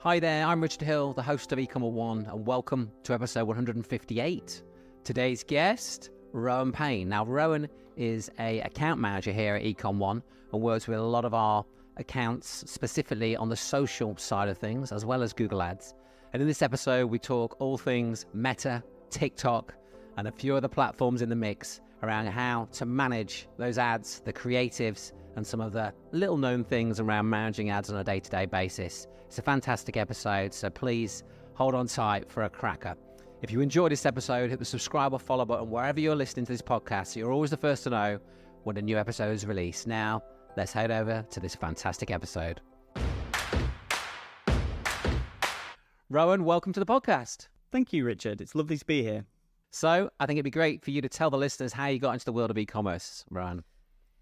Hi there, I'm Richard Hill, the host of eCom 1, and welcome to episode 158. Today's guest, Rowan Payne. Now, Rowan is an account manager here at eCom 1 and works with a lot of our accounts, specifically on the social side of things, as well as Google Ads. And in this episode, we talk all things Meta, TikTok, and a few other platforms in the mix around how to manage those ads, the creatives, and some of the little-known things around managing ads on a day-to-day basis. It's a fantastic episode, so please hold on tight for a cracker. If you enjoyed this episode, hit the subscribe or follow button wherever you're listening to this podcast, so you're always the first to know when a new episode is released. Now, let's head over to this fantastic episode. Rowan, welcome to the podcast. Thank you, Richard. It's lovely to be here. So, I think it'd be great for you to tell the listeners how you got into the world of e-commerce, Rowan.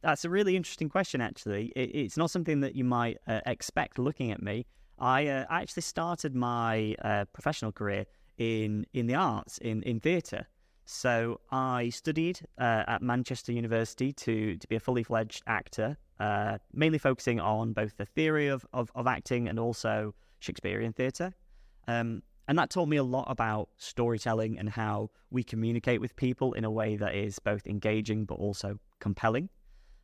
That's a really interesting question, actually. It's not something that you might expect looking at me. I actually started my professional career in the arts, in theatre. So I studied at Manchester University to be a fully fledged actor, mainly focusing on both the theory of acting and also Shakespearean theatre. And that taught me a lot about storytelling and how we communicate with people in a way that is both engaging but also compelling.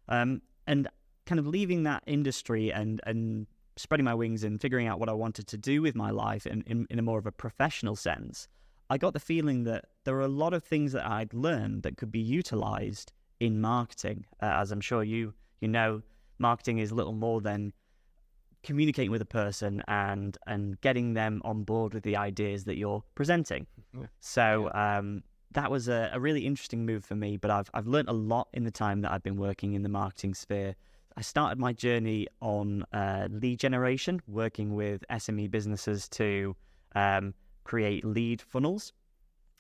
And kind of leaving that industry and spreading my wings and figuring out what I wanted to do with my life in a more of a professional sense, I got the feeling that there were a lot of things that I'd learned that could be utilized in marketing. As I'm sure you know, marketing is little more than communicating with a person and getting them on board with the ideas that you're presenting. Yeah. So that was a really interesting move for me, but I've learned a lot in the time that I've been working in the marketing sphere. I started my journey on lead generation, working with SME businesses to create lead funnels.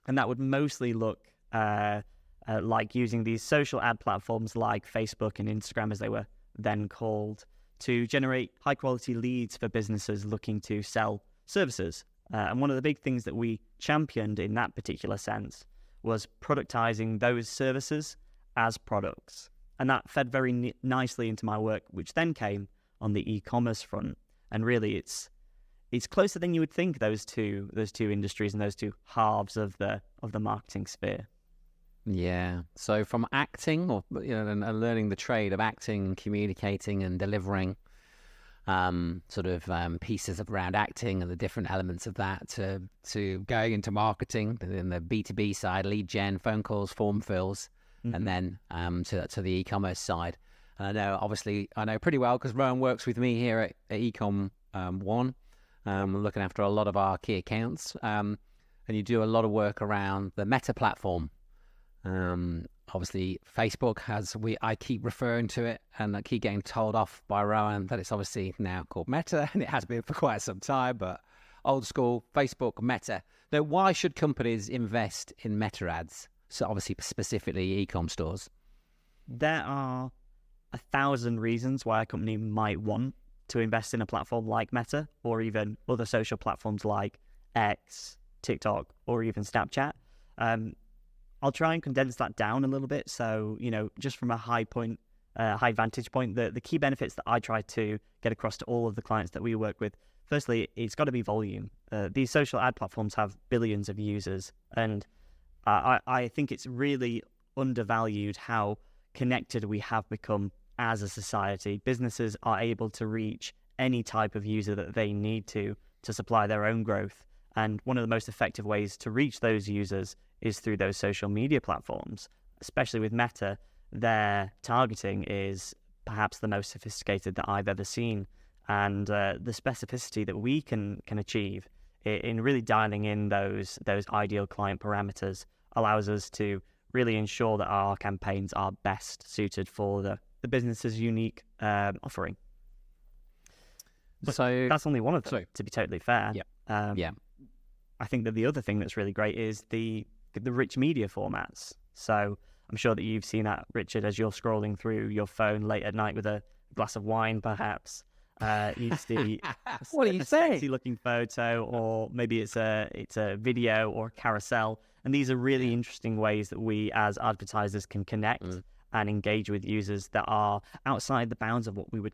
And that would mostly look like using these social ad platforms like Facebook and Instagram, as they were then called, to generate high-quality leads for businesses looking to sell services. And one of the big things that we championed in that particular sense was productizing those services as products. And that fed very nicely into my work, which then came on the e-commerce front. And really, it's closer than you would think, those two industries and those two halves of the marketing sphere. Yeah. So from acting, or and learning the trade of acting, communicating, and delivering pieces around acting and the different elements of that, to going into marketing, in the B2B side, lead gen, phone calls, form fills, and then to the e-commerce side. And I know pretty well because Rowan works with me here at eCom 1, looking after a lot of our key accounts, and you do a lot of work around the Meta platform. Obviously Facebook I keep referring to it, and I keep getting told off by Rowan that it's obviously now called Meta, and it has been for quite some time, but old school Facebook Meta. Now, why should companies invest in Meta ads? So obviously specifically e-com stores. There are 1,000 reasons why a company might want to invest in a platform like Meta, or even other social platforms like X, TikTok, or even Snapchat. I'll try and condense that down a little bit. So, just from a high vantage point, the key benefits that I try to get across to all of the clients that we work with, firstly, it's got to be volume. These social ad platforms have billions of users, and I think it's really undervalued how connected we have become as a society. Businesses are able to reach any type of user that they need to supply their own growth. And one of the most effective ways to reach those users is through those social media platforms. Especially with Meta, their targeting is perhaps the most sophisticated that I've ever seen. And the specificity that we can achieve in really dialing in those ideal client parameters allows us to really ensure that our campaigns are best suited for the business's unique offering. But so that's only one of them, to be totally fair. Yeah. I think that the other thing that's really great is the rich media formats. So I'm sure that you've seen that, Richard, as you're scrolling through your phone late at night with a glass of wine, perhaps. You see what do you say? Sexy looking photo, or maybe it's a video or a carousel. And these are really interesting ways that we as advertisers can connect and engage with users that are outside the bounds of what we would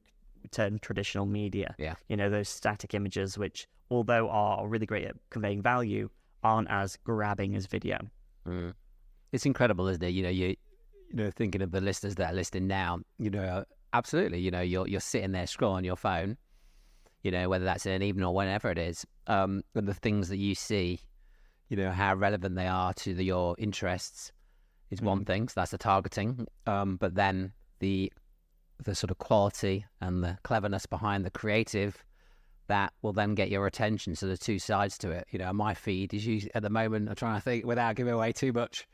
term traditional media. Yeah. Those static images, which although are really great at conveying value, aren't as grabbing as video. It's incredible, isn't it? You thinking of the listeners that are listening now, absolutely, you're sitting there scrolling your phone, whether that's in an evening or whenever it is, and the things that you see, how relevant they are to your interests is one thing. So that's the targeting. But then the sort of quality and the cleverness behind the creative that will then get your attention. So there's two sides to it. My feed is usually, at the moment, I'm trying to think without giving away too much.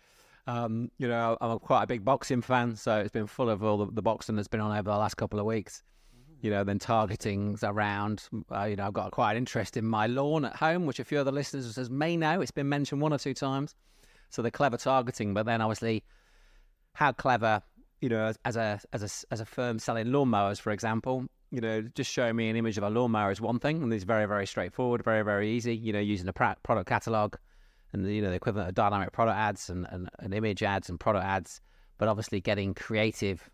I'm quite a big boxing fan, so it's been full of all the boxing that's been on over the last couple of weeks. Then targeting's around. I've got quite an interest in my lawn at home, which a few other listeners may know. It's been mentioned one or two times. So the clever targeting, but then obviously how clever, as a firm selling lawnmowers, for example, just showing me an image of a lawnmower is one thing, and it's very, very straightforward, very, very easy, using a product catalog and, the equivalent of dynamic product ads and image ads and product ads, but obviously getting creative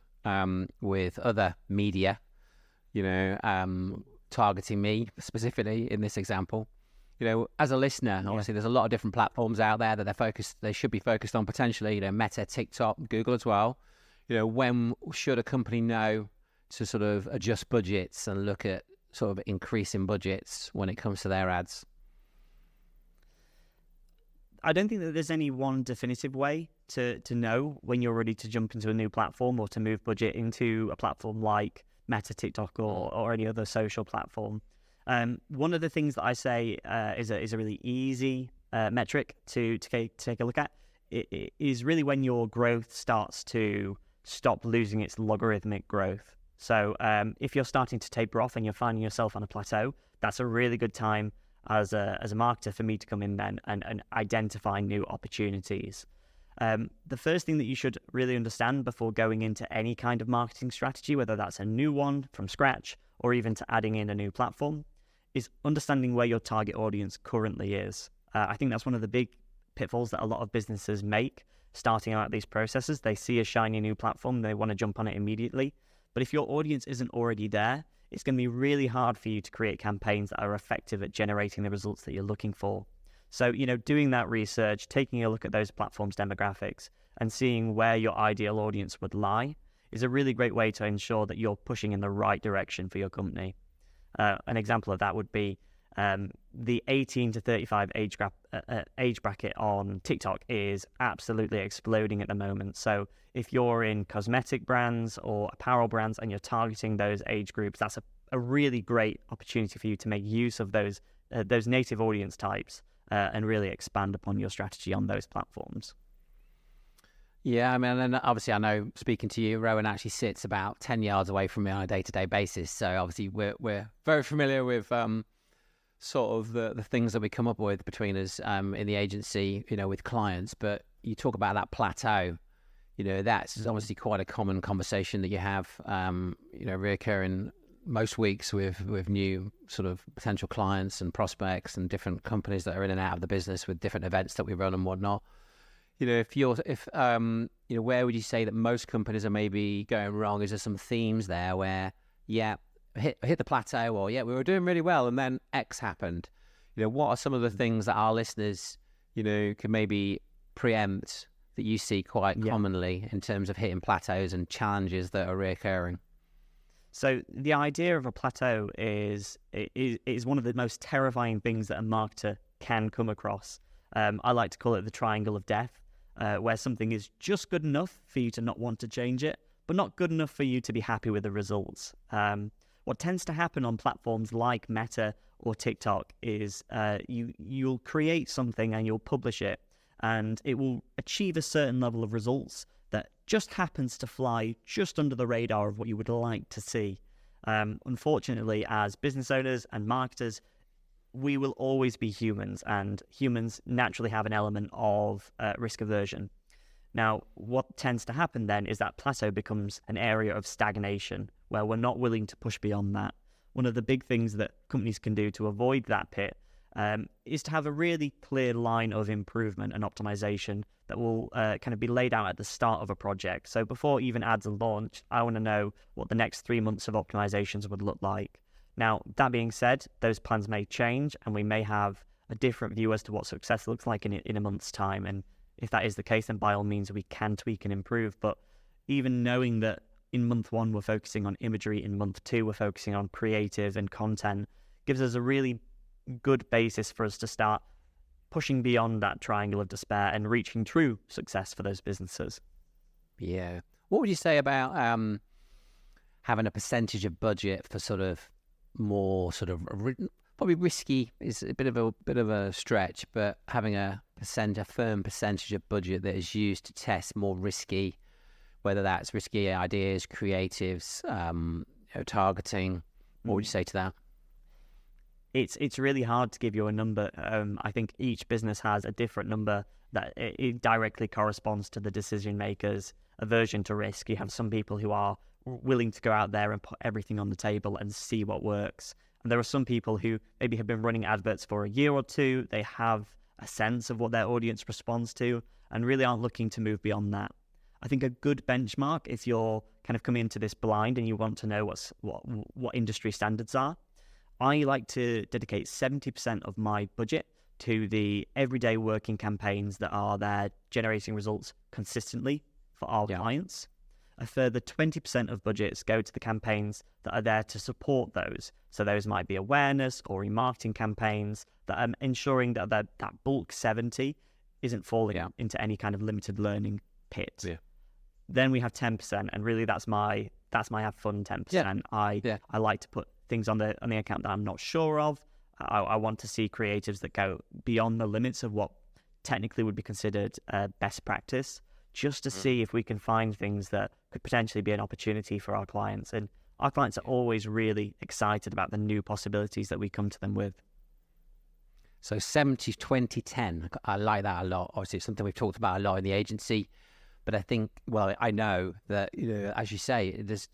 with other media, targeting me specifically in this example. As a listener, obviously there's a lot of different platforms out there that they should be focused on potentially, Meta, TikTok, Google as well. When should a company know to sort of adjust budgets and look at sort of increasing budgets when it comes to their ads? I don't think that there's any one definitive way to know when you're ready to jump into a new platform or to move budget into a platform like Meta, TikTok, or any other social platform. One of the things that I say is a really easy metric to take a look at is really when your growth starts to stop losing its logarithmic growth. So if you're starting to taper off and you're finding yourself on a plateau, that's a really good time as a marketer for me to come in then and identify new opportunities. The first thing that you should really understand before going into any kind of marketing strategy, whether that's a new one from scratch or even to adding in a new platform, is understanding where your target audience currently is. I think that's one of the big pitfalls that a lot of businesses make starting out these processes. They see a shiny new platform, they want to jump on it immediately. But if your audience isn't already there, it's going to be really hard for you to create campaigns that are effective at generating the results that you're looking for. So, doing that research, taking a look at those platforms' demographics and seeing where your ideal audience would lie is a really great way to ensure that you're pushing in the right direction for your company. An example of that would be the 18 to 35 age bracket on TikTok is absolutely exploding at the moment. So if you're in cosmetic brands or apparel brands and you're targeting those age groups, that's a really great opportunity for you to make use of those native audience types and really expand upon your strategy on those platforms. Yeah, I mean, and obviously I know, speaking to you, Rowan actually sits about 10 yards away from me on a day-to-day basis. So obviously we're very familiar with sort of the things that we come up with between us in the agency, with clients. But you talk about that plateau, that's obviously quite a common conversation that you have, reoccurring most weeks with new sort of potential clients and prospects and different companies that are in and out of the business with different events that we run and whatnot. Where would you say that most companies are maybe going wrong? Is there some themes there where, hit the plateau, or we were doing really well and then X happened? What are some of the things that our listeners, can maybe preempt that you see quite commonly in terms of hitting plateaus and challenges that are reoccurring? So the idea of a plateau is one of the most terrifying things that a marketer can come across. I like to call it the triangle of death, where something is just good enough for you to not want to change it, but not good enough for you to be happy with the results. What tends to happen on platforms like Meta or TikTok is you'll create something and you'll publish it, and it will achieve a certain level of results that just happens to fly just under the radar of what you would like to see. Unfortunately, as business owners and marketers, we will always be humans, and humans naturally have an element of risk aversion. Now, what tends to happen then is that plateau becomes an area of stagnation where we're not willing to push beyond that. One of the big things that companies can do to avoid that pit is to have a really clear line of improvement and optimization that will kind of be laid out at the start of a project. So before even ads are launched, I want to know what the next 3 months of optimizations would look like. Now, that being said, those plans may change and we may have a different view as to what success looks like in a month's time. And if that is the case, then by all means, we can tweak and improve. But even knowing that in month 1, we're focusing on imagery, in month 2, we're focusing on creative and content, gives us a really good basis for us to start pushing beyond that triangle of despair and reaching true success for those businesses. Yeah. What would you say about having a percentage of budget for sort of more sort of probably risky is a bit of a stretch, but having a firm percentage of budget that is used to test more risky, whether that's risky ideas, creatives, targeting. What would you say to that? It's really hard to give you a number. I think each business has a different number that it directly corresponds to the decision makers' aversion to risk. You have some people who are willing to go out there and put everything on the table and see what works. And there are some people who maybe have been running adverts for a year or two. They have a sense of what their audience responds to and really aren't looking to move beyond that. I think a good benchmark, if you're kind of coming into this blind and you want to know what industry standards are, I like to dedicate 70% of my budget to the everyday working campaigns that are there generating results consistently for our clients. A further 20% of budgets go to the campaigns that are there to support those. So those might be awareness or remarketing campaigns that are ensuring that that bulk 70 isn't falling into any kind of limited learning pit. Yeah. Then we have 10%, and really that's my have fun 10%. I like to put things on the account that I'm not sure of. I want to see creatives that go beyond the limits of what technically would be considered best practice, just to see if we can find things that could potentially be an opportunity for our clients. And our clients are always really excited about the new possibilities that we come to them with. So 70, 20, 10. I like that a lot. Obviously, it's something we've talked about a lot in the agency. But I think, well, I know that, as you say, there's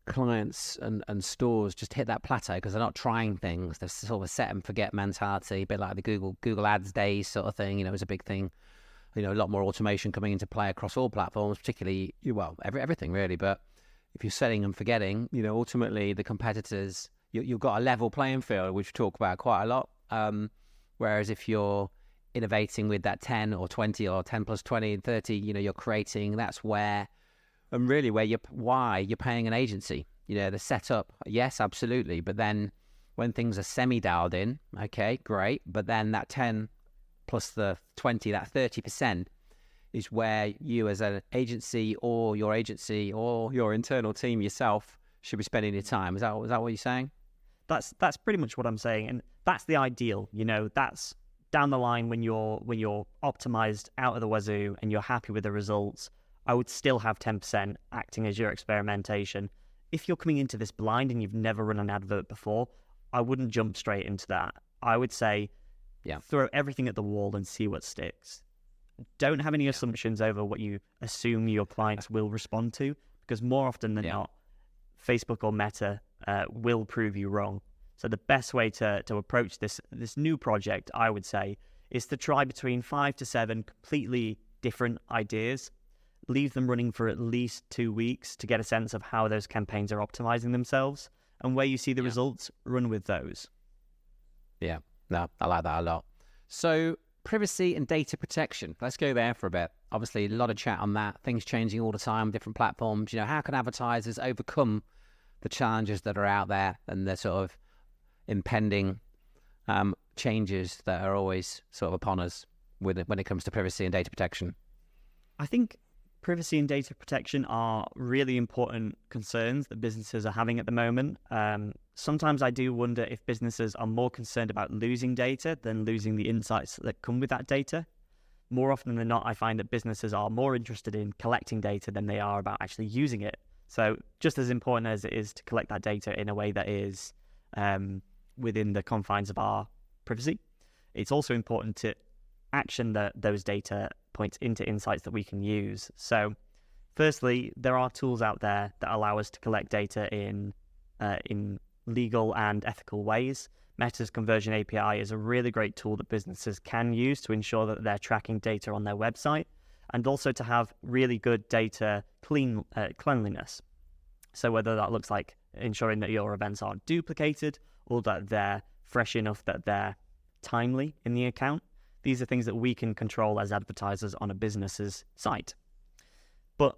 clients and stores just hit that plateau because they're not trying things. They're sort of a set and forget mentality, a bit like the Google Ads days sort of thing. It was a big thing. A lot more automation coming into play across all platforms, particularly, everything really. But if you're setting and forgetting, ultimately the competitors, you've got a level playing field, which we talk about quite a lot. Whereas if you're innovating with that 10 or 20 or 10 plus 20 and 30, you're creating, that's where, and really why you're paying an agency. The setup, yes, absolutely. But then when things are semi-dialed in, okay, great. But then that 10 plus the 20, that 30% is where you as an agency or your internal team yourself should be spending your time. Is that what you're saying? That's pretty much what I'm saying. And that's the ideal, that's down the line when you're optimized out of the wazoo and you're happy with the results. I would still have 10% acting as your experimentation. If you're coming into this blind and you've never run an advert before, I wouldn't jump straight into that. I would say, throw everything at the wall and see what sticks. Don't have any assumptions over what you assume your clients will respond to, because more often than not, Facebook or Meta will prove you wrong. So the best way to approach this new project, I would say, is to try between 5 to 7 completely different ideas. Leave them running for at least 2 weeks to get a sense of how those campaigns are optimizing themselves. And where you see the results, run with those. Yeah, no, I like that a lot. So privacy and data protection. Let's go there for a bit. Obviously, a lot of chat on that. Things changing all the time, different platforms. How can advertisers overcome the challenges that are out there and the sort of impending changes that are always sort of upon us when it comes to privacy and data protection? I think privacy and data protection are really important concerns that businesses are having at the moment. Sometimes I do wonder if businesses are more concerned about losing data than losing the insights that come with that data. More often than not, I find that businesses are more interested in collecting data than they are about actually using it. So just as important as it is to collect that data in a way that is within the confines of our privacy, it's also important to action those data points into insights that we can use. So firstly, there are tools out there that allow us to collect data in legal and ethical ways. Meta's Conversion API is a really great tool that businesses can use to ensure that they're tracking data on their website, and also to have really good data cleanliness. So whether that looks like ensuring that your events aren't duplicated or that they're fresh enough that they're timely in the account, these are things that we can control as advertisers on a business's site. But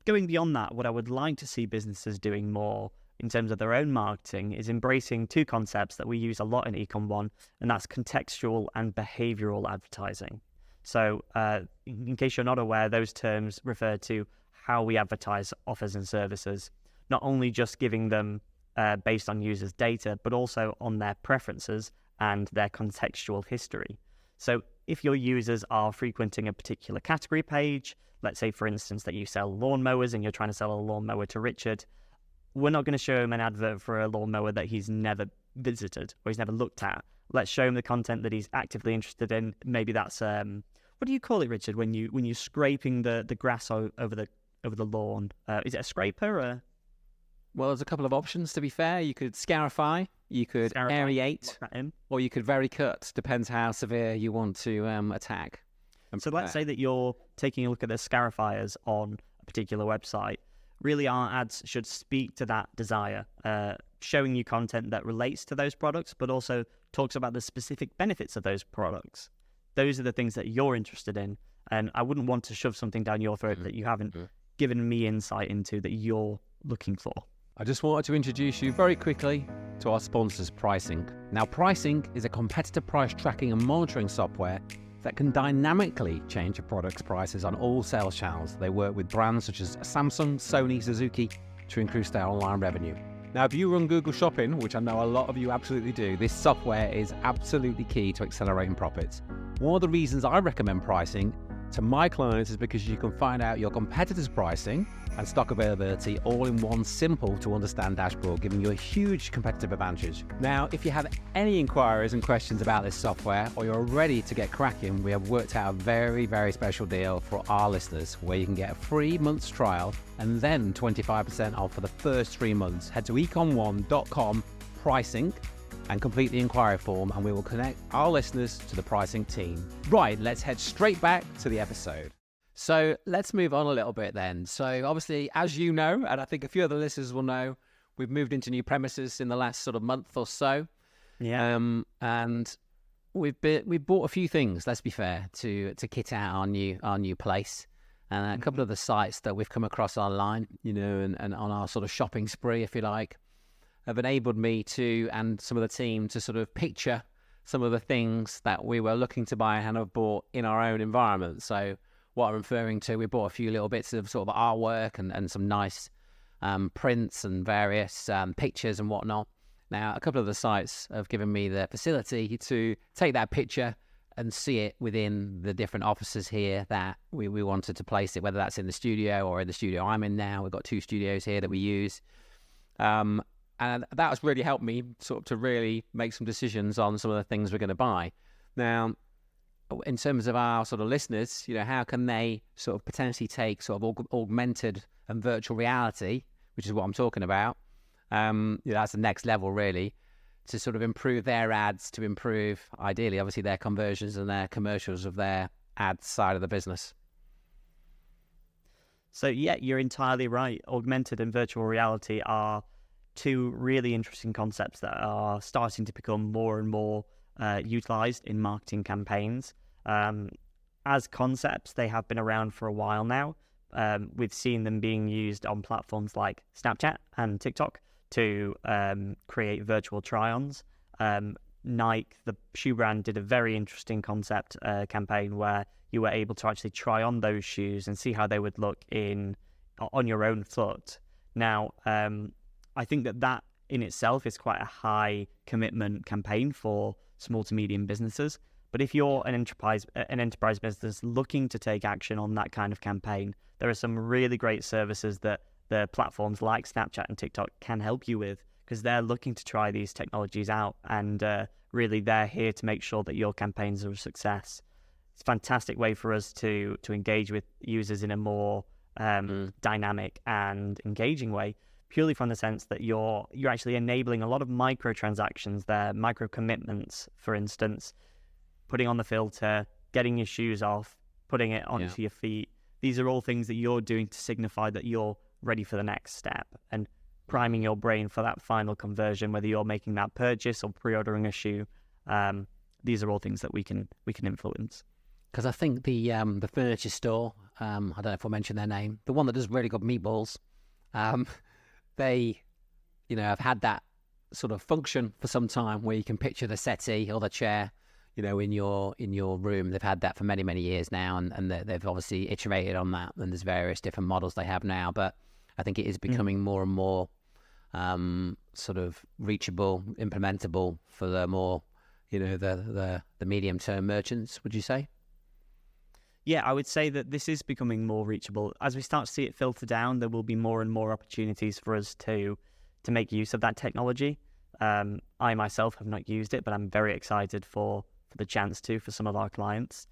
going beyond that, what I would like to see businesses doing more in terms of their own marketing is embracing two concepts that we use a lot in eCom 1, and that's contextual and behavioral advertising. So in case you're not aware, those terms refer to how we advertise offers and services, not only just giving them based on users' data, but also on their preferences and their contextual history. So if your users are frequenting a particular category page, let's say, for instance, that you sell lawnmowers and you're trying to sell a lawnmower to Richard, we're not going to show him an advert for a lawnmower that he's never visited or he's never looked at. Let's show him the content that he's actively interested in. Maybe that's what do you call it, Richard, when you're scraping the grass over the lawn? Is it a scraper? Or? Well, there's a couple of options, to be fair. You could scarify, you could aerate, or you could very cut. Depends how severe you want to attack. So let's say that you're taking a look at the scarifiers on a particular website. Really, our ads should speak to that desire, showing you content that relates to those products, but also talks about the specific benefits of those products. Those are the things that you're interested in. And I wouldn't want to shove something down your throat that you haven't given me insight into that you're looking for. I just wanted to introduce you very quickly to our sponsors, Pricing. Now, Pricing is a competitive price tracking and monitoring software that can dynamically change a product's prices on all sales channels. They work with brands such as Samsung, Sony, Suzuki to increase their online revenue. Now, if you run Google Shopping, which I know a lot of you absolutely do, this software is absolutely key to accelerating profits. One of the reasons I recommend Pricing to my clients is because you can find out your competitors' pricing and stock availability all in one simple to understand dashboard, giving you a huge competitive advantage. Now, if you have any inquiries and questions about this software, or you're ready to get cracking, we have worked out a very, very special deal for our listeners where you can get a free month's trial and then 25% off for the first 3 months. Head to ecom1.com pricing and complete the inquiry form, and we will connect our listeners to the Pricing team. Right, let's head straight back to the episode. So let's move on a little bit then. So obviously, as you know, and I think a few other listeners will know, we've moved into new premises in the last sort of month or so. Yeah. And we've bought a few things, let's be fair, to kit out our new place. And a couple of the sites that we've come across online, and on our sort of shopping spree, if you like, have enabled me to, and some of the team, to sort of picture some of the things that we were looking to buy and have bought in our own environment. So what I'm referring to, we bought a few little bits of sort of artwork and some nice prints and various pictures and whatnot. Now, a couple of the sites have given me the facility to take that picture and see it within the different offices here that we wanted to place it, whether that's in the studio or in the studio I'm in now. We've got 2 studios here that we use. And that has really helped me sort of to really make some decisions on some of the things we're going to buy. Now, in terms of our sort of listeners, how can they sort of potentially take sort of augmented and virtual reality, which is what I'm talking about. That's the next level really, to sort of improve their ads, to improve, ideally, obviously, their conversions and their commercials of their ad side of the business. So yeah, you're entirely right. Augmented and virtual reality are 2 really interesting concepts that are starting to become more and more utilized in marketing campaigns. As concepts, they have been around for a while now. We've seen them being used on platforms like Snapchat and TikTok to create virtual try-ons. Nike, the shoe brand, did a very interesting concept campaign where you were able to actually try on those shoes and see how they would look on your own foot. Now, I think that in itself is quite a high commitment campaign for small to medium businesses. But if you're an enterprise business looking to take action on that kind of campaign, there are some really great services that the platforms like Snapchat and TikTok can help you with, because they're looking to try these technologies out, and really they're here to make sure that your campaigns are a success. It's a fantastic way for us to engage with users in a more dynamic and engaging way, purely from the sense that you're actually enabling a lot of microtransactions there, micro commitments, for instance, putting on the filter, getting your shoes off, putting it onto your feet. These are all things that you're doing to signify that you're ready for the next step and priming your brain for that final conversion, whether you're making that purchase or pre-ordering a shoe. These are all things that we can influence. Because I think the furniture store, I don't know if we'll mention their name, the one that does really good meatballs, they, have had that sort of function for some time where you can picture the settee or the chair, in your room. They've had that for many, many years now, and they've obviously iterated on that, and there's various different models they have now. But I think it is becoming more and more sort of reachable, implementable for the more, the medium-term merchants, would you say? Yeah, I would say that this is becoming more reachable. As we start to see it filter down, there will be more and more opportunities for us to make use of that technology. I myself have not used it, but I'm very excited for the chance to for some of our clients.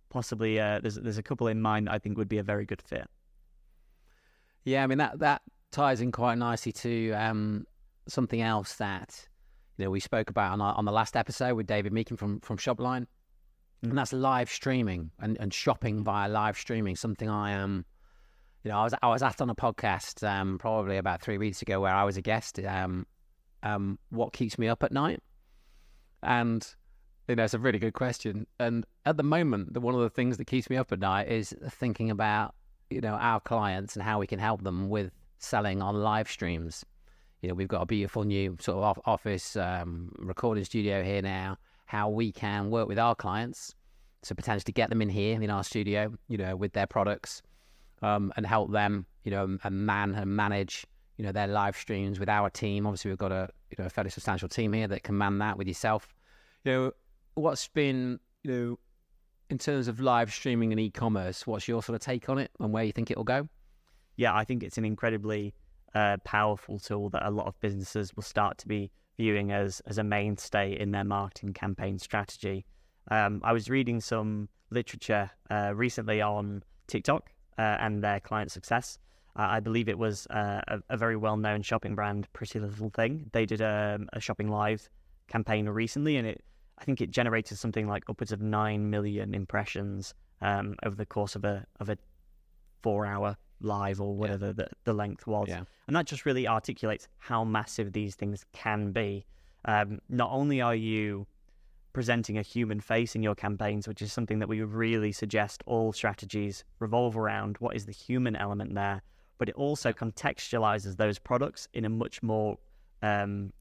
Possibly, there's a couple in mind that I think would be a very good fit. Yeah, I mean that ties in quite nicely to something else that we spoke about on the last episode with David Meakin from Shopline. And that's live streaming and shopping via live streaming. Something I I was asked on a podcast probably about 3 weeks ago where I was a guest. What keeps me up at night? And it's a really good question. And at the moment, one of the things that keeps me up at night is thinking about our clients and how we can help them with selling on live streams. We've got a beautiful new sort of office recording studio here now. How we can work with our clients to potentially get them in here in our studio, with their products, and help them, and manage, their live streams with our team. Obviously, we've got a fairly substantial team here that can man that with yourself. What's been, in terms of live streaming and e-commerce, what's your sort of take on it and where you think it will go? Yeah, I think it's an incredibly powerful tool that a lot of businesses will start to be viewing as a mainstay in their marketing campaign strategy. I was reading some literature recently on TikTok and their client success. I believe it was a very well-known shopping brand, Pretty Little Thing. They did a shopping live campaign recently, and I think it generated something like upwards of 9 million impressions over the course of a 4-hour live or whatever the length was. And that just really articulates how massive these things can be. Not only are you presenting a human face in your campaigns, which is something that we really suggest all strategies revolve around, what is the human element there, but it also contextualizes those products in a much more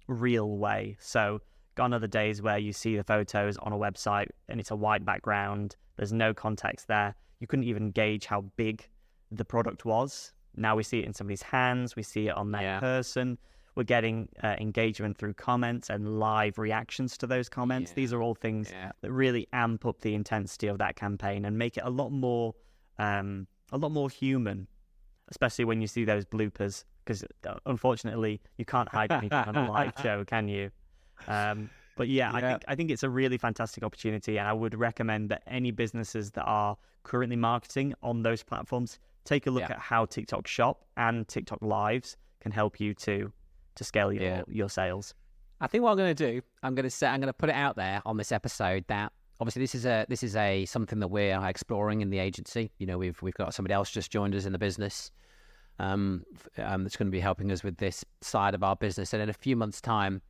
real way. So gone are the days where you see the photos on a website and it's a white background, there's no context there, you couldn't even gauge how big the product was. Now we see it in somebody's hands, we see it on their person. We're getting engagement through comments and live reactions to those comments. These are all things that really amp up the intensity of that campaign and make it a lot more human, especially when you see those bloopers, because unfortunately you can't hide anything on a live show, can you? But I think it's a really fantastic opportunity, and I would recommend that any businesses that are currently marketing on those platforms take a look at how TikTok Shop and TikTok Lives can help you to scale your sales. I think what I'm going to do, I'm going to put it out there on this episode that obviously this is a something that we're exploring in the agency. We've got somebody else just joined us in the business that's going to be helping us with this side of our business. And in a few months' time,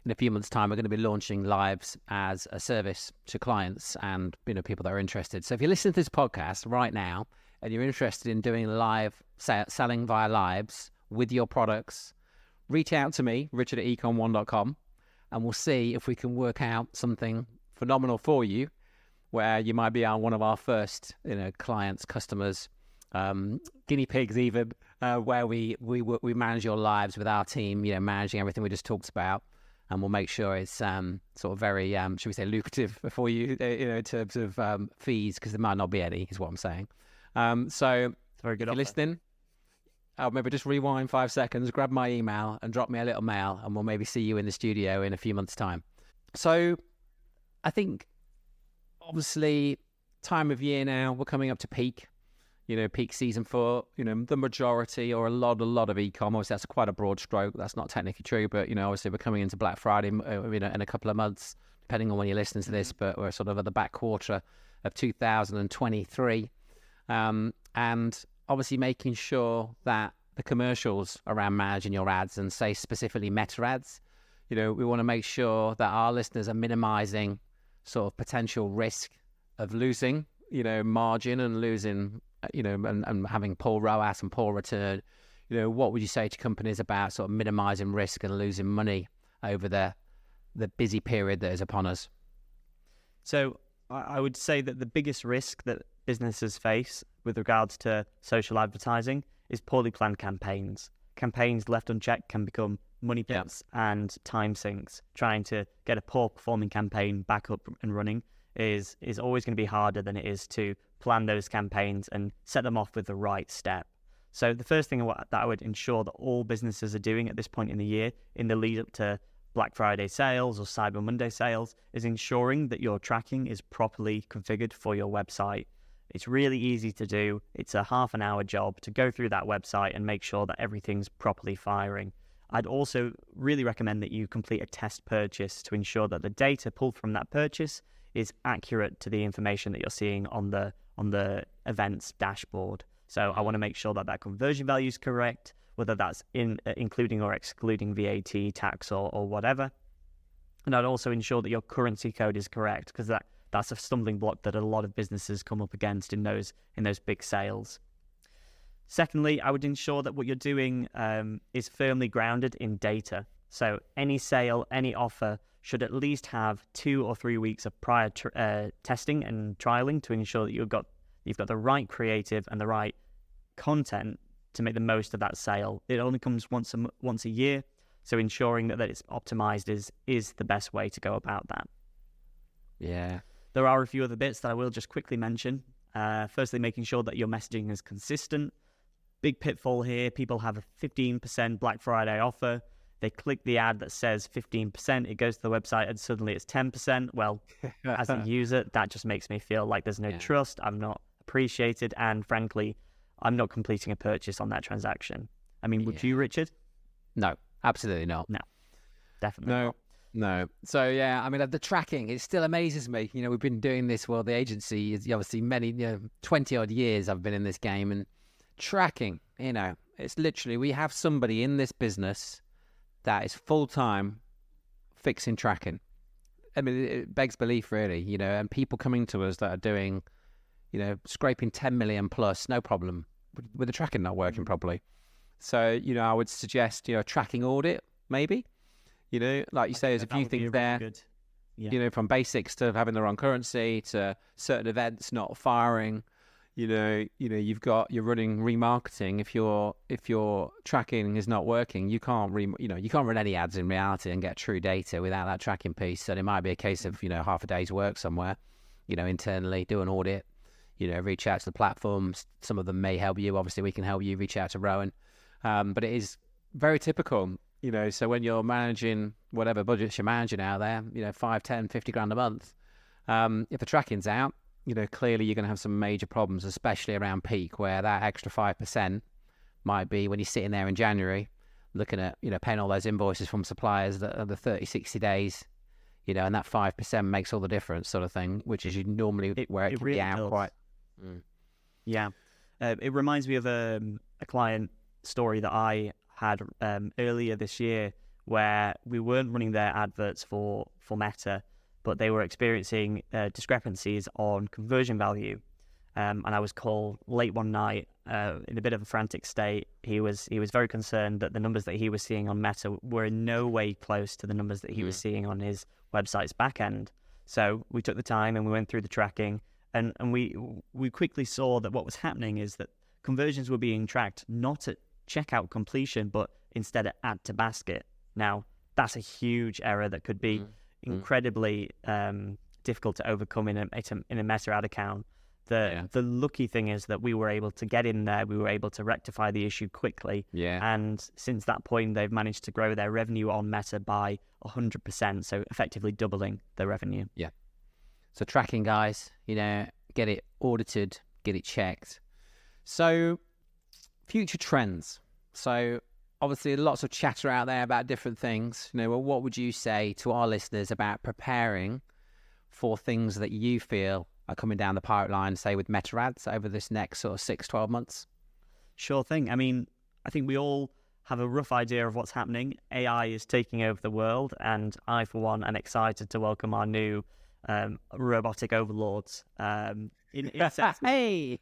we're going to be launching Lives as a service to clients and people that are interested. So if you listen to this podcast right now and you're interested in doing live selling via Lives with your products, reach out to me, Richard at ecom1.com, and we'll see if we can work out something phenomenal for you where you might be on one of our first clients, customers, guinea pigs even, where we manage your lives with our team, managing everything we just talked about. And we'll make sure it's sort of very, should we say, lucrative for you, in terms of fees, because there might not be any, is what I'm saying. So it's very good. If you're listening, I'll maybe just rewind 5 seconds, grab my email and drop me a little mail, and we'll maybe see you in the studio in a few months' time. So I think, obviously, time of year now, we're coming up to peak. peak season for, the majority or a lot of eCom. Obviously, that's quite a broad stroke. That's not technically true, but, obviously we're coming into Black Friday, in a couple of months, depending on when you're listening to this, but we're sort of at the back quarter of 2023. And obviously making sure that the commercials around managing your ads, and say specifically meta ads, we want to make sure that our listeners are minimizing sort of potential risk of losing, margin and losing, and having poor ROAS and poor return. What would you say to companies about sort of minimizing risk and losing money over the busy period that is upon us? So I would say that the biggest risk that businesses face with regards to social advertising is poorly planned campaigns. Campaigns left unchecked can become money pits and time sinks. Trying to get a poor performing campaign back up and running is always going to be harder than it is to plan those campaigns and set them off with the right step. So the first thing that I would ensure that all businesses are doing at this point in the year, in the lead up to Black Friday sales or Cyber Monday sales, is ensuring that your tracking is properly configured for your website. It's really easy to do. It's a half an hour job to go through that website and make sure that everything's properly firing. I'd also really recommend that you complete a test purchase to ensure that the data pulled from that purchase is accurate to the information that you're seeing on the events dashboard. So I want to make sure that that conversion value is correct, whether that's including or excluding VAT, tax, or whatever. And I'd also ensure that your currency code is correct, because that's a stumbling block that a lot of businesses come up against in those big sales. Secondly, I would ensure that what you're doing is firmly grounded in data. So any sale, any offer should at least have 2 or 3 weeks of prior testing and trialing to ensure that you've got the right creative and the right content to make the most of that sale. It only comes once a year, so ensuring that it's optimized is the best way to go about that. Yeah. There are a few other bits that I will just quickly mention. Firstly, making sure that your messaging is consistent. Big pitfall here, people have a 15% Black Friday offer. They click the ad that says 15%, it goes to the website and suddenly it's 10%. Well, as a user, that just makes me feel like there's no trust, I'm not appreciated, and frankly, I'm not completing a purchase on that transaction. I mean, would you, Richard? No, absolutely not. No, definitely not. No. So, yeah, I mean, the tracking, it still amazes me. We've been doing this, the agency is obviously 20 odd years I've been in this game, and tracking, it's literally, we have somebody in this business that is full-time fixing tracking. I mean, it begs belief, really, and people coming to us that are doing, scraping 10 million plus, no problem, with the tracking not working properly. So, I would suggest, a tracking audit, maybe. Like you say, there's a few things there, good. From basics to having the wrong currency to certain events not firing. You're running remarketing. If your tracking is not working, you can't run any ads in reality and get true data without that tracking piece. So it might be a case of half a day's work somewhere, internally, do an audit, reach out to the platforms. Some of them may help you. Obviously, we can help you. Reach out to Rowan, but it is very typical. So when you're managing whatever budgets you're managing out there, 5, 10, 50 grand a month, if the tracking's out, clearly you're going to have some major problems, especially around peak, where that extra 5% might be when you're sitting there in January looking at, paying all those invoices from suppliers that are the 30, 60 days, and that 5% makes all the difference, sort of thing, which is normally where it can really be out does. quite. Yeah. It reminds me of a client story that I had earlier this year, where we weren't running their adverts for Meta, but they were experiencing discrepancies on conversion value. And I was called late one night in a bit of a frantic state. He was very concerned that the numbers that he was seeing on Meta were in no way close to the numbers that he was seeing on his website's back end. So we took the time and we went through the tracking, and we quickly saw that what was happening is that conversions were being tracked not at checkout completion, but instead at add to basket. Now, that's a huge error that could be incredibly difficult to overcome in a Meta ad account. The lucky thing is that we were able to get in there, we were able to rectify the issue quickly. And since that point, they've managed to grow their revenue on Meta by 100%, so effectively doubling their revenue. So tracking, guys, get it audited, get it checked. So, future trends. So, obviously, lots of chatter out there about different things. Well, what would you say to our listeners about preparing for things that you feel are coming down the pipeline, say with Meta ads over this next sort of 6-12 months? Sure thing. I mean, I think we all have a rough idea of what's happening. AI is taking over the world, and I, for one, am excited to welcome our new robotic overlords. Hey!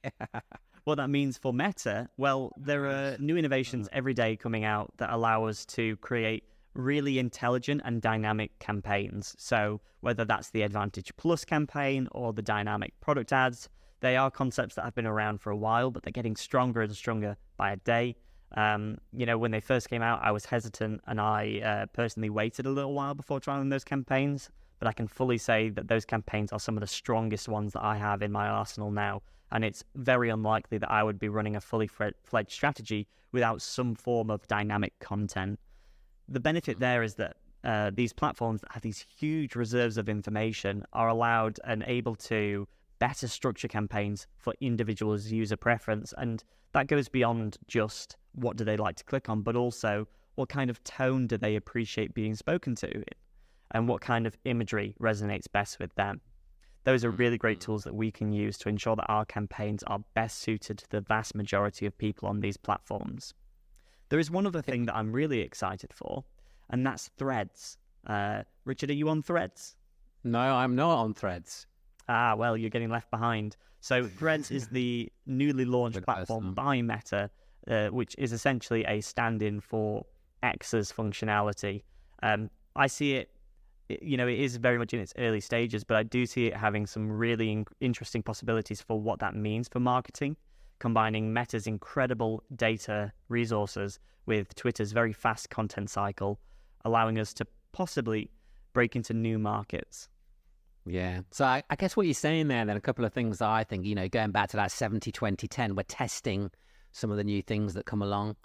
What that means for Meta, well, there are new innovations every day coming out that allow us to create really intelligent and dynamic campaigns. So whether that's the Advantage Plus campaign or the dynamic product ads, they are concepts that have been around for a while, but they're getting stronger and stronger by a day. When they first came out, I was hesitant, and I personally waited a little while before trying those campaigns. But I can fully say that those campaigns are some of the strongest ones that I have in my arsenal now. And it's very unlikely that I would be running a fully fledged strategy without some form of dynamic content. The benefit there is that these platforms that have these huge reserves of information are allowed and able to better structure campaigns for individuals' user preference. And that goes beyond just what do they like to click on, but also what kind of tone do they appreciate being spoken to, and what kind of imagery resonates best with them. Those are really great tools that we can use to ensure that our campaigns are best suited to the vast majority of people on these platforms. There is one other thing that I'm really excited for, and that's Threads. Richard, are you on Threads? No, I'm not on Threads. Well, you're getting left behind. So Threads is the newly launched platform by Meta, which is essentially a stand-in for X's functionality. I see it, it is very much in its early stages, but I do see it having some really interesting possibilities for what that means for marketing, combining Meta's incredible data resources with Twitter's very fast content cycle, allowing us to possibly break into new markets. Yeah. So I guess what you're saying there, then, a couple of things that I think, going back to that 70-20-10, we're testing some of the new things that come along.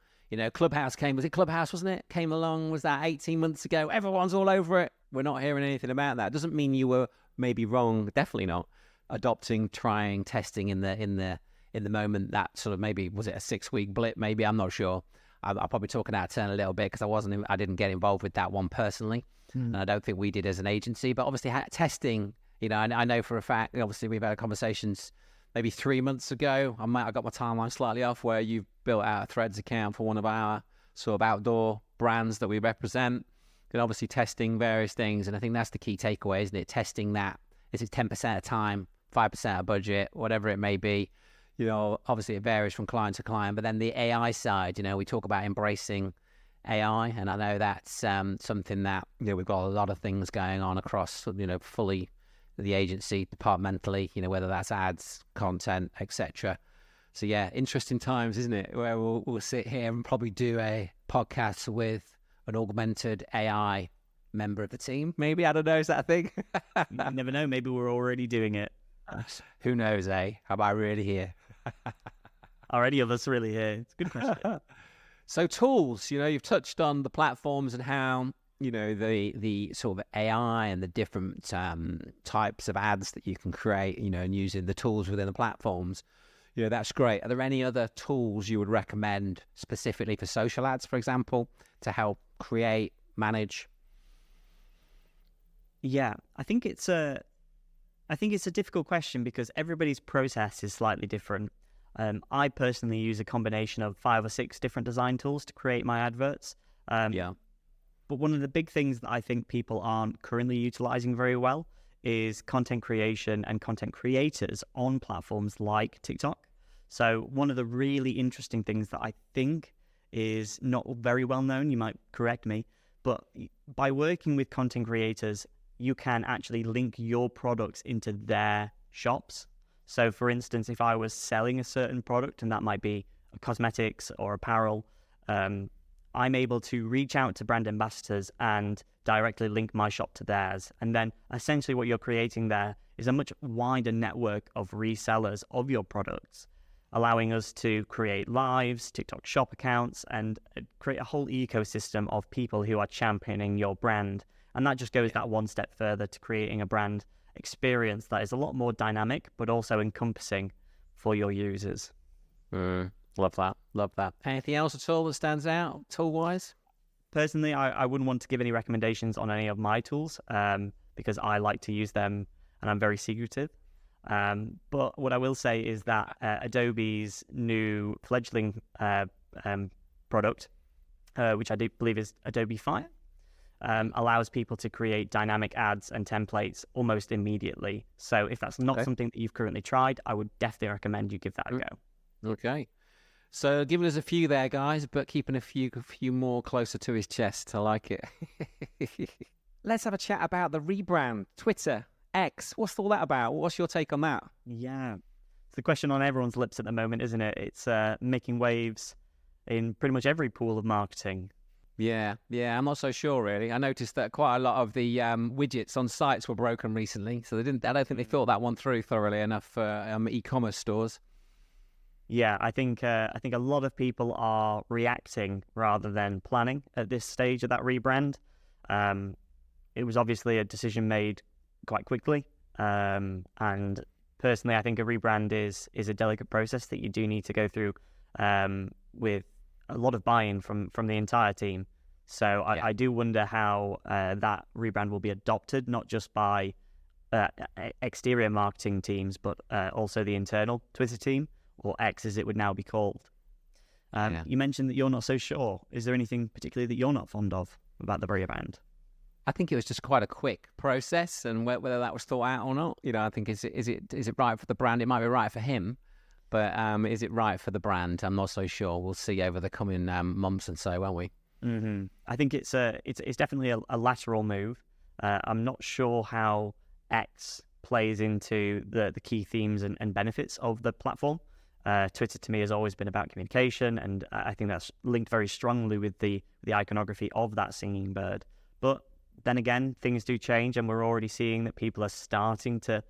Clubhouse Clubhouse, wasn't it? Came along, was that 18 months ago? Everyone's all over it. We're not hearing anything about that. Doesn't mean you were maybe wrong, definitely not, adopting, trying, testing in the moment. That sort of, maybe, was it a 6-week blip? Maybe, I'm not sure. I'm probably talking out of turn a little bit because I didn't get involved with that one personally. And I don't think we did as an agency, but obviously testing, I know for a fact, obviously we've had conversations maybe 3 months ago. I got my timeline slightly off, where you've built out a Threads account for one of our sort of outdoor brands that we represent, and obviously testing various things. And I think that's the key takeaway, isn't it? Testing that. Is it 10% of time, 5% of budget, whatever it may be? Obviously it varies from client to client, but then the AI side, we talk about embracing AI, and I know that's something that we've got a lot of things going on across fully the agency departmentally, whether that's ads, content, etc. So yeah, interesting times, isn't it, where we'll sit here and probably do a podcast with an augmented AI member of the team, maybe. I don't know, is that a thing? You never know, maybe we're already doing it. Who knows, eh? Am I really here? Are any of us really here? It's a good question. So tools, you've touched on the platforms and how, the sort of AI and the different types of ads that you can create, and using the tools within the platforms. That's great. Are there any other tools you would recommend specifically for social ads, for example, to help create, manage? Yeah, I think it's a difficult question because everybody's process is slightly different. I personally use a combination of 5 or 6 different design tools to create my adverts. But one of the big things that I think people aren't currently utilizing very well is content creation and content creators on platforms like TikTok. So one of the really interesting things that I think is not very well known, you might correct me, but by working with content creators, you can actually link your products into their shops. So for instance, if I was selling a certain product, and that might be cosmetics or apparel, I'm able to reach out to brand ambassadors and directly link my shop to theirs. And then essentially what you're creating there is a much wider network of resellers of your products, allowing us to create lives, TikTok shop accounts, and create a whole ecosystem of people who are championing your brand. And that just goes that one step further to creating a brand experience that is a lot more dynamic, but also encompassing for your users. Love that. Love that. Anything else at all that stands out tool-wise? Personally, I wouldn't want to give any recommendations on any of my tools because I like to use them and I'm very secretive. But what I will say is that Adobe's new fledgling product, which I do believe is Adobe Fire, allows people to create dynamic ads and templates almost immediately. So if that's not something that you've currently tried, I would definitely recommend you give that a go. Okay. So giving us a few there, guys, but keeping a few more closer to his chest. I like it. Let's have a chat about the rebrand. Twitter, X, what's all that about? What's your take on that? Yeah. It's the question on everyone's lips at the moment, isn't it? It's making waves in pretty much every pool of marketing. Yeah, I'm not so sure, really. I noticed that quite a lot of the widgets on sites were broken recently, so I don't think they thought that one through thoroughly enough for e-commerce stores. Yeah, I think a lot of people are reacting rather than planning at this stage of that rebrand. It was obviously a decision made quite quickly, and personally, I think a rebrand is a delicate process that you do need to go through with a lot of buy-in from the entire team. So I do wonder how that rebrand will be adopted, not just by exterior marketing teams, but also the internal Twitter team, or X as it would now be called. You mentioned that you're not so sure. Is there anything particularly that you're not fond of about the rebrand? I think it was just quite a quick process, and whether that was thought out or not, I think is it right for the brand? It might be right for him, but is it right for the brand? I'm not so sure. We'll see over the coming months and so, won't we? Mm-hmm. I think it's definitely a lateral move. I'm not sure how X plays into the key themes and benefits of the platform. Twitter to me has always been about communication, and I think that's linked very strongly with the iconography of that singing bird. But then again, things do change, and we're already seeing that people are starting to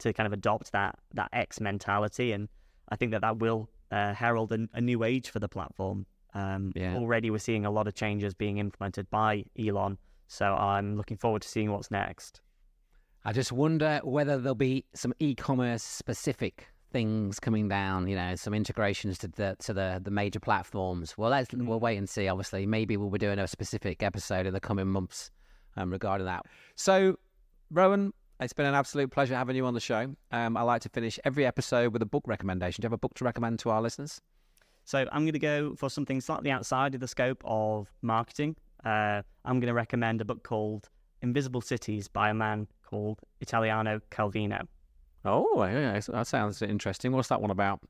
kind of adopt that X mentality, and I think that will herald a new age for the platform. Already we're seeing a lot of changes being implemented by Elon, so I'm looking forward to seeing what's next. I just wonder whether there'll be some e-commerce specific things coming down, some integrations to the major platforms. Well, we'll wait and see. Obviously, maybe we'll be doing a specific episode in the coming months regarding that. So, Rowan, it's been an absolute pleasure having you on the show. I like to finish every episode with a book recommendation. Do you have a book to recommend to our listeners? So I'm going to go for something slightly outside of the scope of marketing. I'm going to recommend a book called Invisible Cities by a man called Italiano Calvino. Oh, yeah, that sounds interesting. What's that one about?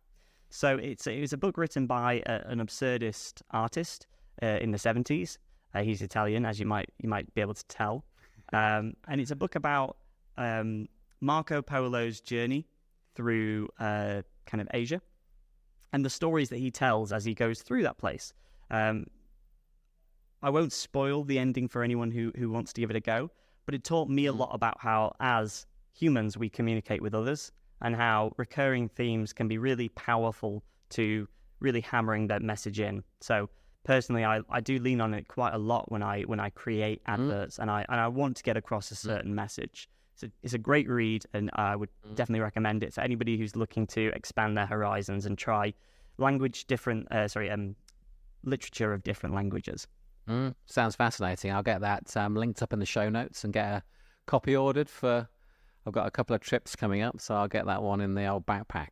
So it was a book written by an absurdist artist in the 70s. He's Italian, as you might be able to tell. And it's a book about Marco Polo's journey through kind of Asia and the stories that he tells as he goes through that place. I won't spoil the ending for anyone who wants to give it a go, but it taught me a lot about how, as humans, we communicate with others, and how recurring themes can be really powerful to really hammering that message in. So personally, I do lean on it quite a lot when I create adverts, and I want to get across a certain message. So it's a great read, and I would definitely recommend it for anybody who's looking to expand their horizons and try literature of different languages. Sounds fascinating. I'll get that linked up in the show notes and get a copy ordered for. I've got a couple of trips coming up, so I'll get that one in the old backpack.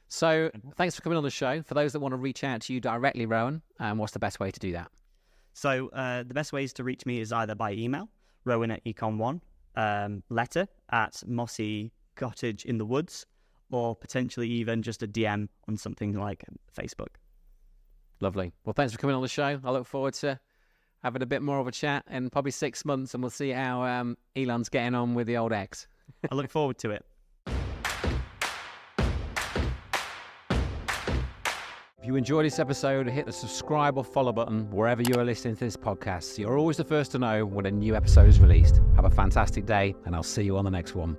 So thanks for coming on the show. For those that want to reach out to you directly, Rowan, what's the best way to do that? So the best ways to reach me is either by email, rowan@ecom1, letter at Mossy Cottage in the Woods, or potentially even just a DM on something like Facebook. Lovely. Well, thanks for coming on the show. I look forward to having a bit more of a chat in probably 6 months, and we'll see how Elon's getting on with the old X. I look forward to it. If you enjoyed this episode, hit the subscribe or follow button wherever you are listening to this podcast, so you're always the first to know when a new episode is released. Have a fantastic day, and I'll see you on the next one.